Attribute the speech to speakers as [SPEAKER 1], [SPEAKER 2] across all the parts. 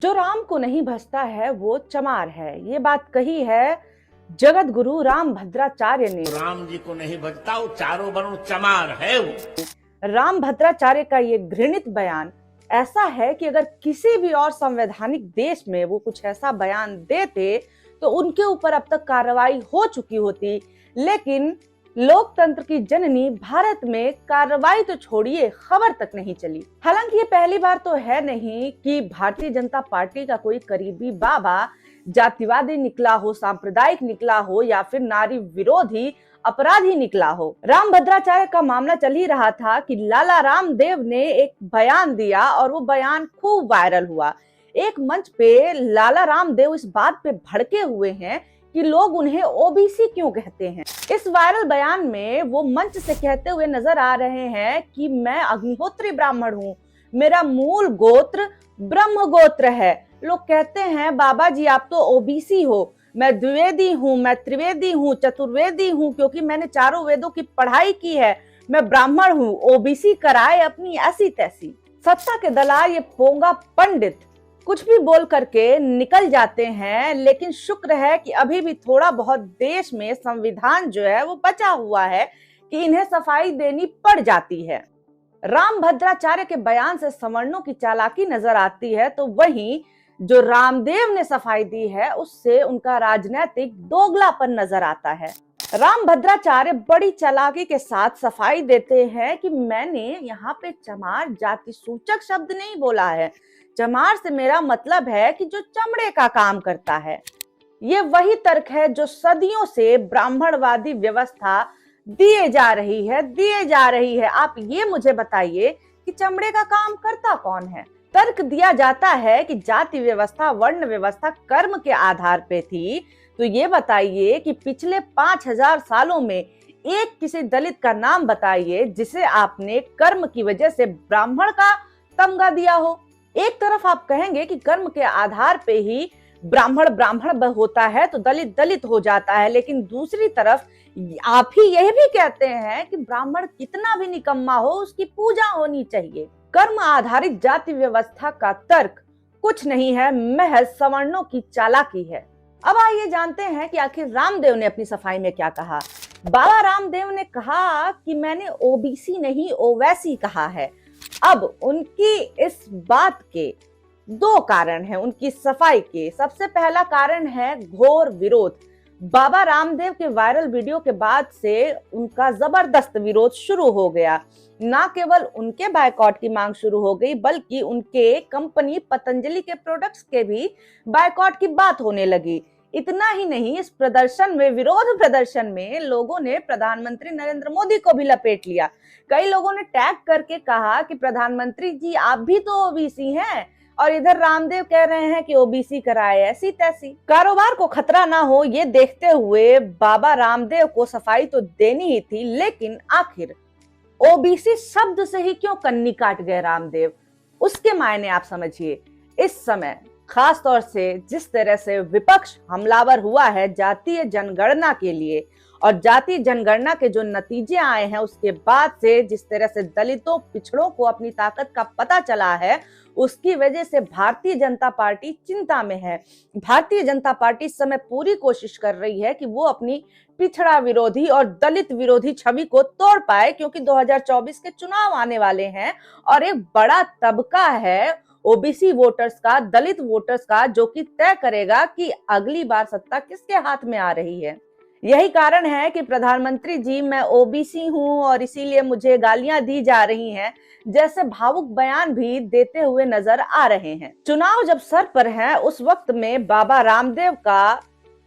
[SPEAKER 1] जो राम को नहीं भजता है वो चमार है। ये बात कही है जगत गुरु राम भद्राचार्य ने।
[SPEAKER 2] राम जी को नहीं भजता वो चारों वर्ण चमार है। वो
[SPEAKER 1] राम भद्राचार्य का ये घृणित बयान ऐसा है कि अगर किसी भी और संवैधानिक देश में वो कुछ ऐसा बयान देते तो उनके ऊपर अब तक कार्रवाई हो चुकी होती, लेकिन लोकतंत्र की जननी भारत में कार्रवाई तो छोड़िए खबर तक नहीं चली। हालांकि ये पहली बार तो है नहीं कि भारतीय जनता पार्टी का कोई करीबी बाबा जातिवादी निकला हो, सांप्रदायिक निकला हो या फिर नारी विरोधी अपराधी निकला हो। राम भद्राचार्य का मामला चल ही रहा था कि लाला रामदेव ने एक बयान दिया और वो बयान खूब वायरल हुआ। एक मंच पे लाला रामदेव इस बात पे भड़के हुए हैं कि लोग उन्हें ओबीसी क्यों कहते हैं। इस वायरल बयान में वो मंच से कहते हुए नजर आ रहे हैं कि मैं अग्निहोत्री ब्राह्मण हूँ, मेरा मूल गोत्र ब्रह्म गोत्र है। लोग कहते हैं बाबा जी आप तो ओबीसी हो, मैं द्विवेदी हूँ, मैं त्रिवेदी हूँ, चतुर्वेदी हूँ, क्योंकि मैंने चारों वेदों की पढ़ाई की है, मैं ब्राह्मण हूँ। ओबीसी कराए अपनी ऐसी तैसी। सत्ता के दलाल ये पोंगा पंडित कुछ भी बोल करके निकल जाते हैं, लेकिन शुक्र है कि अभी भी थोड़ा बहुत देश में संविधान जो है वो बचा हुआ है कि इन्हें सफाई देनी पड़ जाती है। राम भद्राचार्य के बयान से सवर्णों की चालाकी नजर आती है, तो वहीं जो रामदेव ने सफाई दी है उससे उनका राजनीतिक दोगलापन नजर आता है। राम भद्राचार्य बड़ी चालाकी के साथ सफाई देते हैं कि मैंने यहाँ पे चमार जाति सूचक शब्द नहीं बोला है, चमार से मेरा मतलब है कि जो चमड़े का काम करता है। ये वही तर्क है जो सदियों से ब्राह्मणवादी व्यवस्था दिए जा रही है। आप ये मुझे बताइए कि चमड़े का काम करता कौन है। तर्क दिया जाता है कि जाति व्यवस्था, वर्ण व्यवस्था कर्म के आधार पे थी, तो ये बताइए कि पिछले 5000 सालों में एक किसी दलित का नाम बताइए जिसे आपने कर्म की वजह से ब्राह्मण का तमगा दिया हो। एक तरफ आप कहेंगे कि कर्म के आधार पे ही ब्राह्मण ब्राह्मण होता है तो दलित दलित हो जाता है, लेकिन दूसरी तरफ आप ही यह भी कहते हैं कि ब्राह्मण कितना भी निकम्मा हो उसकी पूजा होनी चाहिए। कर्म आधारित जाति व्यवस्था का तर्क कुछ नहीं है, महज सवर्णों की चालाकी है। अब आइए जानते हैं कि आखिर रामदेव ने अपनी सफाई में क्या कहा। बाबा रामदेव ने कहा कि मैंने ओबीसी नहीं ओवैसी कहा है। अब उनकी इस बात के दो कारण हैं, उनकी सफाई के। सबसे पहला कारण है घोर विरोध। बाबा रामदेव के वायरल वीडियो के बाद से उनका जबरदस्त विरोध शुरू हो गया। ना केवल उनके बायकॉट की मांग शुरू हो गई, बल्कि उनके कंपनी पतंजलि के प्रोडक्ट्स के भी बायकॉट की बात होने लगी। इतना ही नहीं, इस प्रदर्शन में, विरोध प्रदर्शन में लोगों ने प्रधानमंत्री नरेंद्र मोदी को भी लपेट लिया। कई लोगों ने टैग करके कहा कि प्रधानमंत्री जी आप भी तो ओबीसी हैं और इधर रामदेव कह रहे हैं कि ओबीसी कराए ऐसी तैसी। कारोबार को खतरा ना हो ये देखते हुए बाबा रामदेव को सफाई तो देनी ही थी, लेकिन आखिर ओबीसी शब्द से ही क्यों कन्नी काट गए रामदेव, उसके मायने आप समझिए। इस समय खास तौर से जिस तरह से विपक्ष हमलावर हुआ है जातीय जनगणना के लिए, और जातीय जनगणना के जो नतीजे आए हैं उसके बाद से जिस तरह से दलितों पिछड़ों को अपनी ताकत का पता चला है, उसकी वजह से भारतीय जनता पार्टी चिंता में है। भारतीय जनता पार्टी इस समय पूरी कोशिश कर रही है कि वो अपनी पिछड़ा विरोधी और दलित विरोधी छवि को तोड़ पाए, क्योंकि 2024 के चुनाव आने वाले हैं और एक बड़ा तबका है ओबीसी वोटर्स का, दलित वोटर्स का, जो कि तय करेगा कि अगली बार सत्ता किसके हाथ में आ रही है। यही कारण है कि प्रधानमंत्री जी मैं ओबीसी हूं और इसीलिए मुझे गालियां दी जा रही हैं जैसे भावुक बयान भी देते हुए नजर आ रहे हैं। चुनाव जब सर पर है उस वक्त में बाबा रामदेव का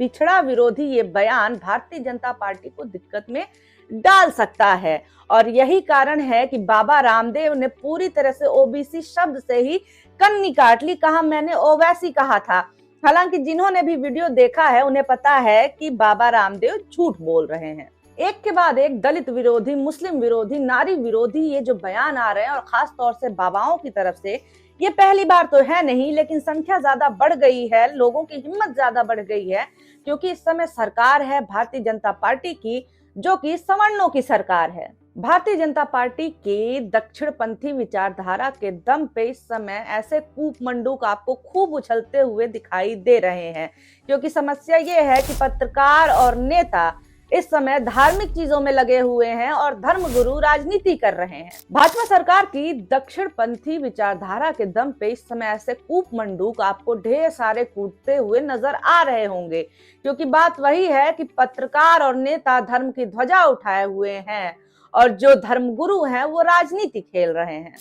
[SPEAKER 1] पिछड़ा विरोधी ये बयान भारतीय जनता पार्टी को दिक्कत में डाल सकता है, और यही कारण है कि बाबा रामदेव ने पूरी तरह से ओबीसी शब्द से ही कन्नी काट ली। कहा मैंने ओवैसी कहा था। हालांकि जिन्होंने भी वीडियो देखा है उन्हें पता है कि बाबा रामदेव झूठ बोल रहे हैं। एक के बाद एक दलित विरोधी, मुस्लिम विरोधी, नारी विरोधी ये जो बयान आ रहे हैं, और खास तौर से बाबाओं की तरफ से, ये पहली बार तो है नहीं, लेकिन संख्या ज्यादा बढ़ गई है, लोगों की हिम्मत ज्यादा बढ़ गई है, क्योंकि इस समय सरकार है भारतीय जनता पार्टी की जो कि सवर्णों की सरकार है। भारतीय जनता पार्टी की दक्षिणपंथी विचारधारा के दम पे इस समय ऐसे कूपमंडूक आपको खूब उछलते हुए दिखाई दे रहे हैं, क्योंकि समस्या ये है कि पत्रकार और नेता इस समय धार्मिक चीजों में लगे हुए हैं और धर्मगुरु राजनीति कर रहे हैं। भाजपा सरकार की दक्षिणपंथी विचारधारा के दम पे इस समय ऐसे कूपमंडूक आपको ढेर सारे कूदते हुए नजर आ रहे होंगे, क्योंकि बात वही है कि पत्रकार और नेता धर्म की ध्वजा उठाए हुए हैं और जो धर्मगुरु हैं वो राजनीति खेल रहे हैं।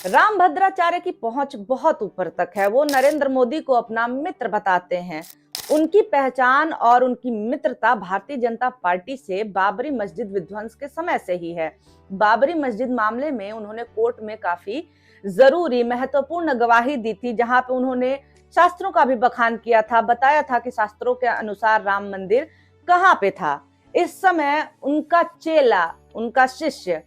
[SPEAKER 1] रामभद्राचार्य की पहुंच बहुत ऊपर तक है। वो नरेंद्र मोदी को अपना मित्र बताते हैं। उनकी पहचान और उनकी मित्रता भारतीय जनता पार्टी से बाबरी मस्जिद विध्वंस के समय से ही है। बाबरी मस्जिद मामले में उन्होंने कोर्ट में काफी जरूरी महत्वपूर्ण गवाही दी थी, जहां पे उन्होंने शास्त्रों का भी बखान किया था, बताया था कि शास्त्रों के अनुसार राम मंदिर कहाँ पे था। इस समय उनका चेला, उनका शिष्य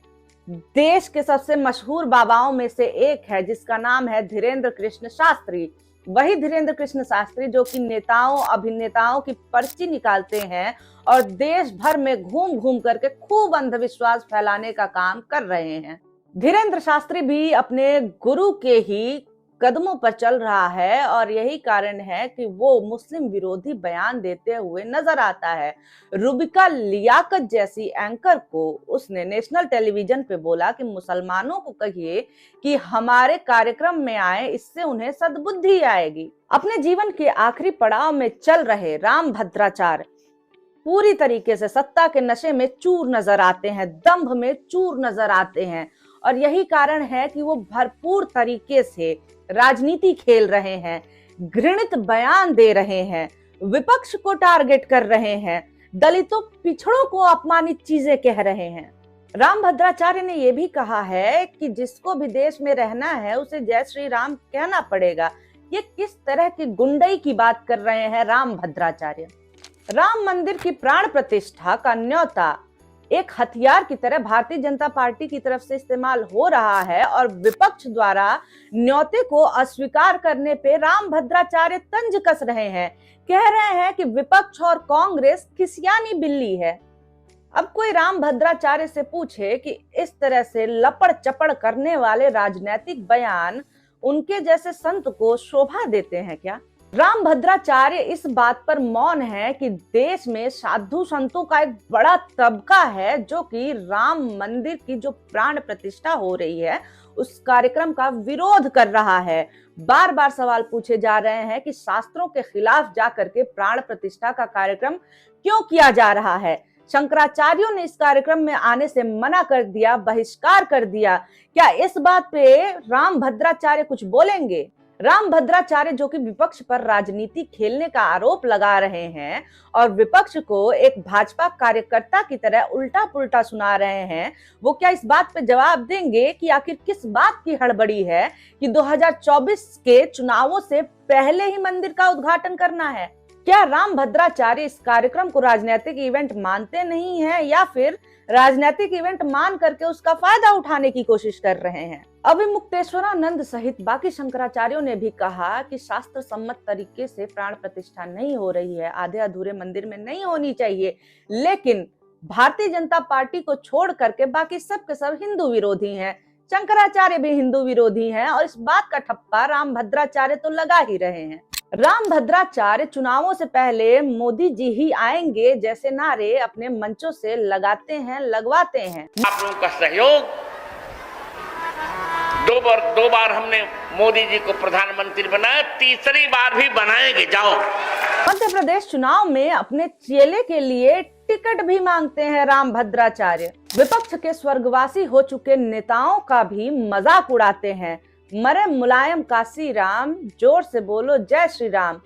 [SPEAKER 1] देश के सबसे मशहूर बाबाओं में से एक है, जिसका नाम है धीरेन्द्र कृष्ण शास्त्री। वही धीरेन्द्र कृष्ण शास्त्री जो कि नेताओं अभिनेताओं की पर्ची निकालते हैं और देश भर में घूम घूम करके खूब अंधविश्वास फैलाने का काम कर रहे हैं। धीरेन्द्र शास्त्री भी अपने गुरु के ही कदमों पर चल रहा है और यही कारण है कि वो मुस्लिम विरोधी बयान देते हुए नजर आता है। रुबिका लियाकत जैसी एंकर को उसने नेशनल टेलीविजन पे बोला कि मुसलमानों को कहिए कि हमारे कार्यक्रम में आए, इससे उन्हें सद्बुद्धि आएगी। अपने जीवन के आखिरी पड़ाव में चल रहे रामभद्राचार्य पूरी तरीके से सत्ता के नशे में चूर नजर आते हैं, दंभ में चूर नजर आते हैं और यही कारण है कि वो भरपूर तरीके से राजनीति खेल रहे हैं, घृणित बयान दे रहे हैं, विपक्ष को टारगेट कर रहे हैं, दलितों पिछड़ों को अपमानित चीजें कह रहे हैं। रामभद्राचार्य ने यह भी कहा है कि जिसको भी देश में रहना है उसे जय श्री राम कहना पड़ेगा। ये किस तरह की गुंडई की बात कर रहे हैं रामभद्राचार्य। राम मंदिर की प्राण प्रतिष्ठा का न्योता एक हथियार की तरह भारतीय जनता पार्टी की तरफ से इस्तेमाल हो रहा है और विपक्ष द्वारा न्योते को अस्वीकार करने पे रामभद्राचार्य तंज कस रहे हैं। कह रहे हैं कि विपक्ष और कांग्रेस खिसियानी बिल्ली है। अब कोई रामभद्राचार्य से पूछे कि इस तरह से लपड़ चपड़ करने वाले राजनीतिक बयान उनके जैसे संत को शोभा देते हैं क्या? रामभद्राचार्य इस बात पर मौन है कि देश में साधु संतों का एक बड़ा तबका है जो कि राम मंदिर की जो प्राण प्रतिष्ठा हो रही है उस कार्यक्रम का विरोध कर रहा है। बार बार सवाल पूछे जा रहे हैं कि शास्त्रों के खिलाफ जाकर के प्राण प्रतिष्ठा का कार्यक्रम क्यों किया जा रहा है। शंकराचार्यों ने इस कार्यक्रम में आने से मना कर दिया, बहिष्कार कर दिया। क्या इस बात पे रामभद्राचार्य कुछ बोलेंगे? रामभद्राचार्य जो कि विपक्ष पर राजनीति खेलने का आरोप लगा रहे हैं और विपक्ष को एक भाजपा कार्यकर्ता की तरह उल्टा पुल्टा सुना रहे हैं, वो क्या इस बात पे जवाब देंगे कि आखिर किस बात की हड़बड़ी है कि 2024 के चुनावों से पहले ही मंदिर का उद्घाटन करना है? क्या रामभद्राचार्य इस कार्यक्रम को राजनीतिक इवेंट मानते नहीं हैं या फिर राजनीतिक इवेंट मान करके उसका फायदा उठाने की कोशिश कर रहे हैं? अभिमुक्तेश्वरानंद सहित बाकी शंकराचार्यों ने भी कहा कि शास्त्र सम्मत तरीके से प्राण प्रतिष्ठा नहीं हो रही है, आधे अधूरे मंदिर में नहीं होनी चाहिए, लेकिन भारतीय जनता पार्टी को छोड़ करके बाकी सब के सब हिंदू विरोधी हैं। शंकराचार्य भी हिंदू विरोधी हैं और इस बात का ठप्पा रामभद्राचार्य तो लगा ही रहे हैं। रामभद्राचार्य चुनावों से पहले मोदी जी ही आएंगे जैसे नारे अपने मंचों से लगाते हैं, लगवाते हैं।
[SPEAKER 2] आप लोगों का सहयोग, दो बार हमने मोदी जी को प्रधानमंत्री बनाया, तीसरी बार भी बनाएंगे। जाओ।
[SPEAKER 1] मध्य प्रदेश चुनाव में अपने चेले के लिए टिकट भी मांगते हैं रामभद्राचार्य। विपक्ष के स्वर्गवासी हो चुके नेताओं का भी मजाक उड़ाते हैं। मरे मुलायम काशी राम, जोर से बोलो जय श्री राम,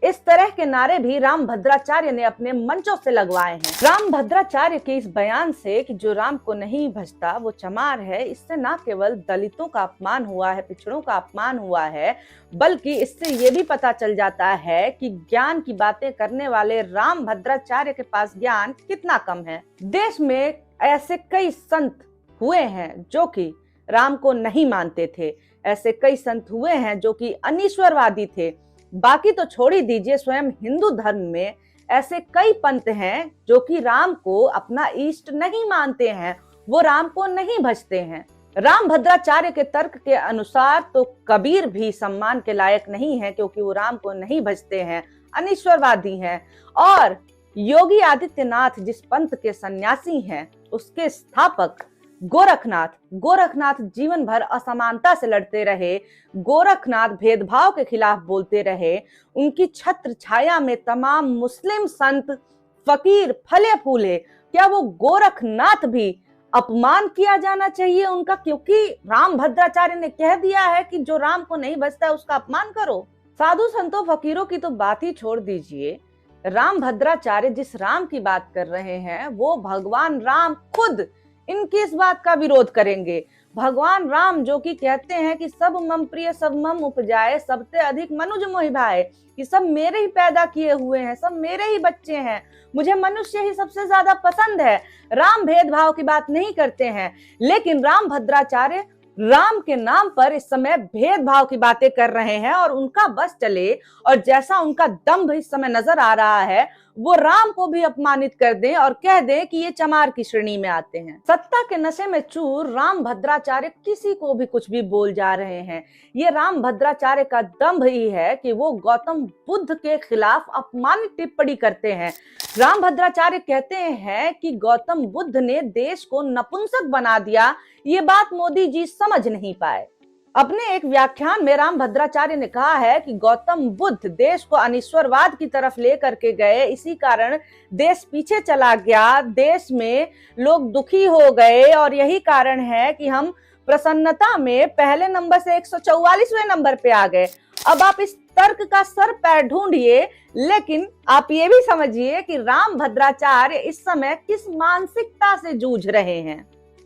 [SPEAKER 1] इस तरह के नारे भी रामभद्राचार्य ने अपने मंचों से लगवाए हैं। रामभद्राचार्य के इस बयान से कि जो राम को नहीं भजता वो चमार है, इससे न केवल दलितों का अपमान हुआ है, पिछड़ों का अपमान हुआ है, बल्कि इससे ये भी पता चल जाता है कि ज्ञान की बातें करने वाले रामभद्राचार्य के पास ज्ञान कितना कम है। देश में ऐसे कई संत हुए हैं जो कि राम को नहीं मानते थे, ऐसे कई संत हुए हैं जो कि अनीश्वरवादी थे। बाकी तो छोड़ ही दीजिए, स्वयं हिंदू धर्म में ऐसे कई पंथ हैं जो कि राम को अपना इष्ट नहीं मानते हैं, वो राम को नहीं भजते हैं। रामभद्राचार्य के तर्क के अनुसार तो कबीर भी सम्मान के लायक नहीं है, क्योंकि वो राम को नहीं भजते हैं, अनिश्वरवादी हैं। और योगी आदित्यनाथ जिस पंथ के सन्यासी हैं, उसके स्थापक गोरखनाथ जीवन भर असमानता से लड़ते रहे। गोरखनाथ भेदभाव के खिलाफ बोलते रहे। उनकी छत्र छाया में तमाम मुस्लिम संत, फकीर फले फूले। क्या वो गोरखनाथ भी अपमान किया जाना चाहिए उनका, क्योंकि रामभद्राचार्य ने कह दिया है कि जो राम को नहीं भजता उसका अपमान करो। साधु संतों फकीरों की तो बात ही छोड़ दीजिए। रामभद्राचार्य जिस राम की बात कर रहे हैं, वो भगवान राम खुद इनकी इस बात का विरोध करेंगे। भगवान राम जो कि कहते हैं कि सब मम प्रिय सब मम उपजाए, सबसे अधिक मनुज मोहि भाए, कि सब मेरे ही पैदा किए हुए हैं, सब मेरे ही बच्चे हैं, मुझे मनुष्य ही सबसे ज्यादा पसंद है। राम भेदभाव की बात नहीं करते हैं, लेकिन रामभद्राचार्य राम के नाम पर इस समय भेदभाव की बातें कर रहे हैं। और उनका बस चले और जैसा उनका दंभ इस समय नजर आ रहा है, वो राम को भी अपमानित कर दें और कह दें कि ये चमार की श्रेणी में आते हैं। सत्ता के नशे में चूर रामभद्राचार्य किसी को भी कुछ भी बोल जा रहे हैं। ये रामभद्राचार्य का दंभ ही है कि वो गौतम बुद्ध के खिलाफ अपमानित टिप्पणी करते हैं। रामभद्राचार्य कहते हैं कि गौतम बुद्ध ने देश को नपुंसक बना दिया। ये बात मोदी जी समझ नहीं पाए। अपने एक व्याख्यान में रामभद्राचार्य ने कहा है कि गौतम बुद्ध देश को अनिश्वरवाद की तरफ लेकर के गए, इसी कारण देश पीछे चला गया, देश में लोग दुखी हो गए, और यही कारण है कि हम प्रसन्नता में पहले नंबर से 144वें नंबर पे आ गए। अब आप इस तर्क का सर पैर ढूंढिए, लेकिन आप ये भी समझिए कि रामभद्राचार्य इस समय किस मानसिकता से जूझ रहे हैं।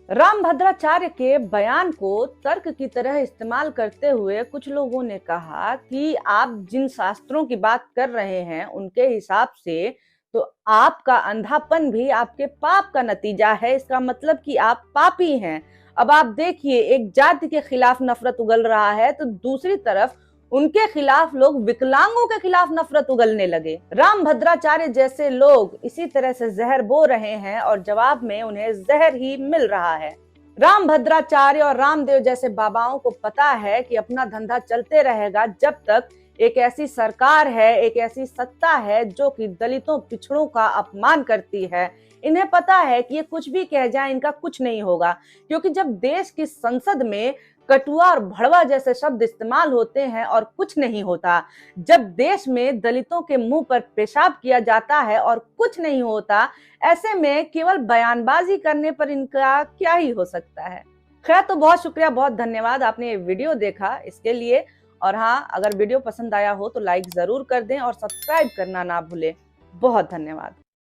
[SPEAKER 1] रामभद्राचार्य के बयान को तर्क की तरह इस्तेमाल करते हुए कुछ लोगों ने कहा कि आप जिन शास्त्रों की बात कर रहे हैं उनके हिसाब से तो आपका अंधापन भी आपके पाप का नतीजा है, इसका मतलब कि आप पापी हैं। अब आप देखिए, एक जाति के खिलाफ नफरत उगल रहा है तो दूसरी तरफ उनके खिलाफ लोग विकलांगों के खिलाफ नफरत उगलने लगे। रामभद्राचार्य जैसे लोग इसी तरह से जहर बो रहे हैं और जवाब में उन्हें जहर ही मिल रहा है। रामभद्राचार्य और रामदेव जैसे बाबाओं को पता है कि अपना धंधा चलते रहेगा जब तक एक ऐसी सरकार है, एक ऐसी सत्ता है जो कि दलितों पिछड़ों का अपमान करती है। इन्हें पता है कि ये कुछ भी कह जाए इनका कुछ नहीं होगा, क्योंकि जब देश की संसद में कटुआ और भड़वा जैसे शब्द इस्तेमाल होते हैं और कुछ नहीं होता, जब देश में दलितों के मुंह पर पेशाब किया जाता है और कुछ नहीं होता, ऐसे में केवल बयानबाजी करने पर इनका क्या ही हो सकता है। खैर, तो बहुत शुक्रिया, बहुत धन्यवाद आपने ये वीडियो देखा इसके लिए। और हाँ, अगर वीडियो पसंद आया हो तो लाइक जरूर कर दें और सब्सक्राइब करना ना भूलें। बहुत धन्यवाद।